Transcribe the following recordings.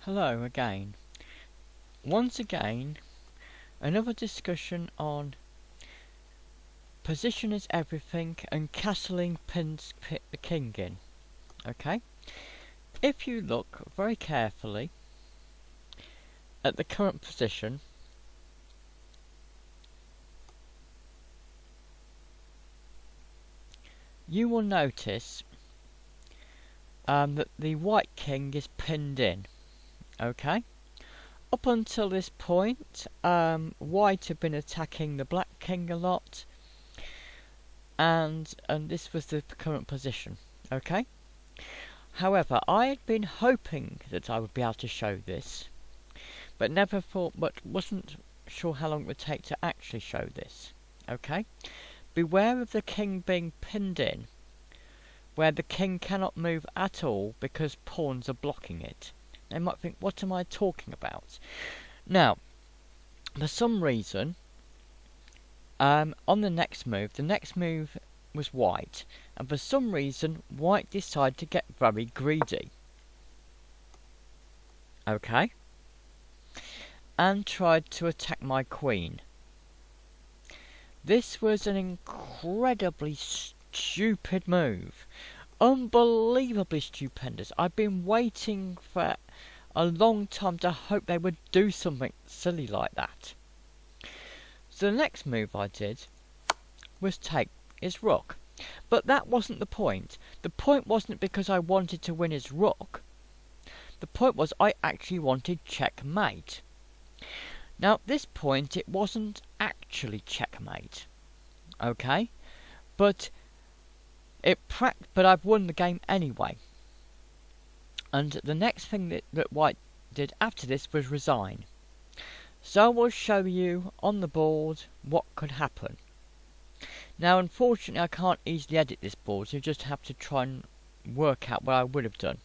Hello again. Once again, another discussion on position is everything and castling pins the king in. Okay? If you look very carefully at the current position, you will notice that the white king is pinned in. Okay? Up until this point, white had been attacking the black king a lot, and this was the current position. Okay? However, I had been hoping that I would be able to show this, but wasn't sure how long it would take to actually show this. Okay? Beware of the king being pinned in, where the king cannot move at all because pawns are blocking it. They might think, what am I talking about? Now, for some reason, on the next move was white, and for some reason, white decided to get very greedy. Okay? And tried to attack my queen. This was an incredibly stupid move. Unbelievably stupendous. I've been waiting for a long time to hope they would do something silly like that. So the next move I did was take his rook. But that wasn't the point. The point wasn't because I wanted to win his rook. The point was I actually wanted checkmate. Now at this point it wasn't actually checkmate. Okay? But I've won the game anyway. And the next thing that white did after this was resign. So I will show you on the board what could happen. Now unfortunately I can't easily edit this board, so you just have to try and work out what I would have done.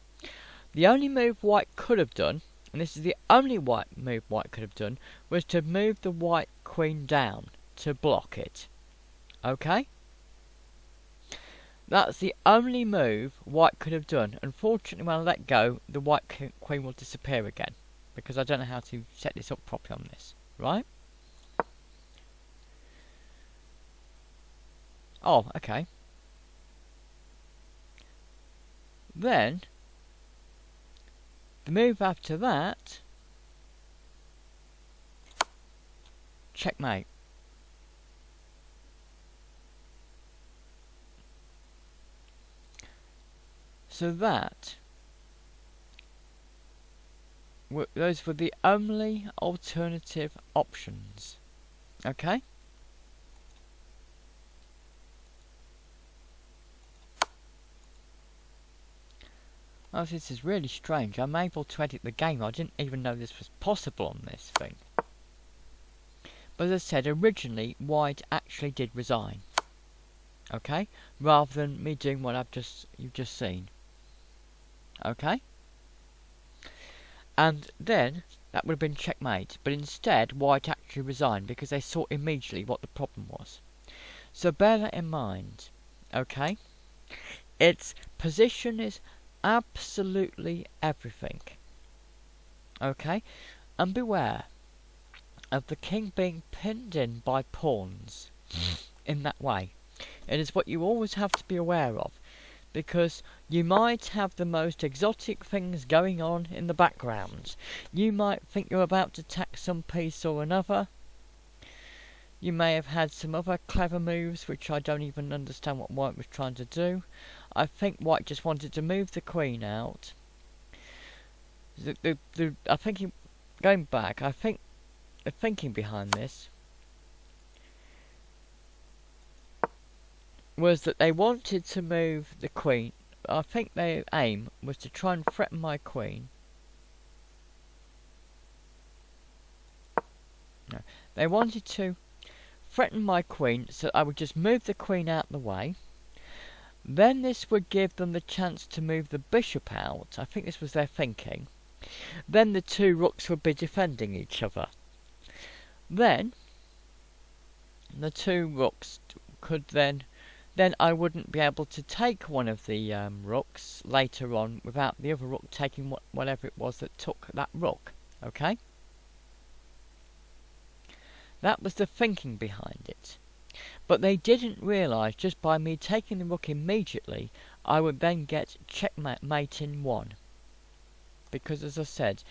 The only move white could have done, and this is the only move white could have done, was to move the white queen down to block it. Okay? That's the only move white could have done. Unfortunately, when I let go, the white queen will disappear again, because I don't know how to set this up properly on this. Right? Oh, okay. Then, the move after that, checkmate. So those were the only alternative options. Okay? Oh, this is really strange. I'm able to edit the game. I didn't even know this was possible on this thing. But as I said, originally, white actually did resign. Okay? Rather than me doing what you've just seen. Okay? And then, that would have been checkmate. But instead, white actually resigned because they saw immediately what the problem was. So bear that in mind. Okay? Its position is absolutely everything. Okay? And beware of the king being pinned in by pawns in that way. It is what you always have to be aware of, because you might have the most exotic things going on in the background. You might think you're about to attack some piece or another. You may have had some other clever moves which I don't even understand what white was trying to do. I think white just wanted to move the queen out. I think going back, I think the thinking behind this was that they wanted to move the queen. I think their aim was to try and threaten my queen. No, they wanted to threaten my queen so I would just move the queen out the way. Then this would give them the chance to move the bishop out. I think this was their thinking. Then the two rooks would be defending each other. Then the two rooks could then then I wouldn't be able to take one of the rooks later on without the other rook taking whatever it was that took that rook. Okay? That was the thinking behind it. But they didn't realise just by me taking the rook immediately, I would then get checkmate in one. Because as I said,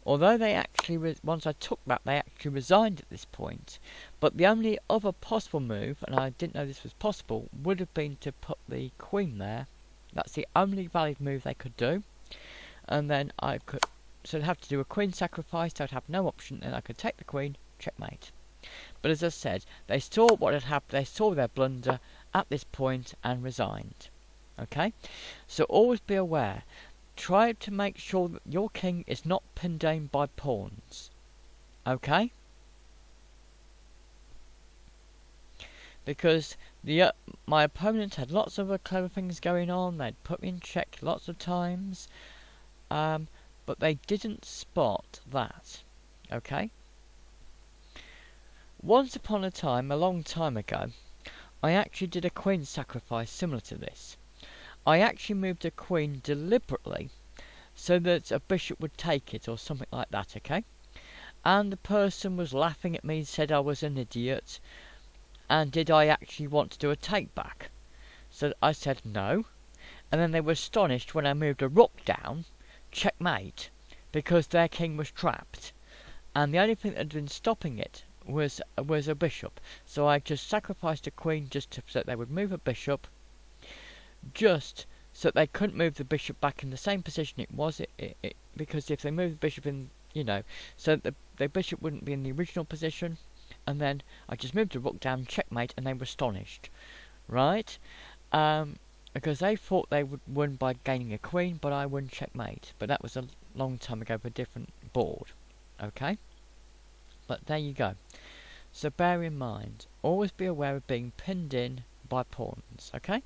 although they actually, once I took that, they actually resigned at this point. But the only other possible move, and I didn't know this was possible, would have been to put the queen there. That's the only valid move they could do. And then I could, so I'd have to do a queen sacrifice, I'd have no option, and I could take the queen, checkmate. But as I said, they saw what had happened, they saw their blunder at this point and resigned. Okay? So always be aware. Try to make sure that your king is not pinned down by pawns. Okay? Because my opponent had lots of clever things going on. They'd put me in check lots of times. But they didn't spot that. Okay? Once upon a time, a long time ago, I actually did a queen sacrifice similar to this. I actually moved a queen deliberately so that a bishop would take it or something like that, okay? And the person was laughing at me, said I was an idiot, and did I actually want to do a take back? So I said no, and then they were astonished when I moved a rook down, checkmate, because their king was trapped, and the only thing that had been stopping it was a bishop. So I just sacrificed a queen just so that they would move a bishop, just so that they couldn't move the bishop back in the same position it was, because if they moved the bishop in, so the bishop wouldn't be in the original position, and then I just moved the rook down, checkmate, and they were astonished, right? Because they thought they would win by gaining a queen, but I won checkmate. But that was a long time ago for a different board, okay? But there you go. So bear in mind, always be aware of being pinned in by pawns, okay?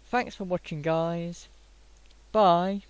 Thanks for watching, guys. Bye.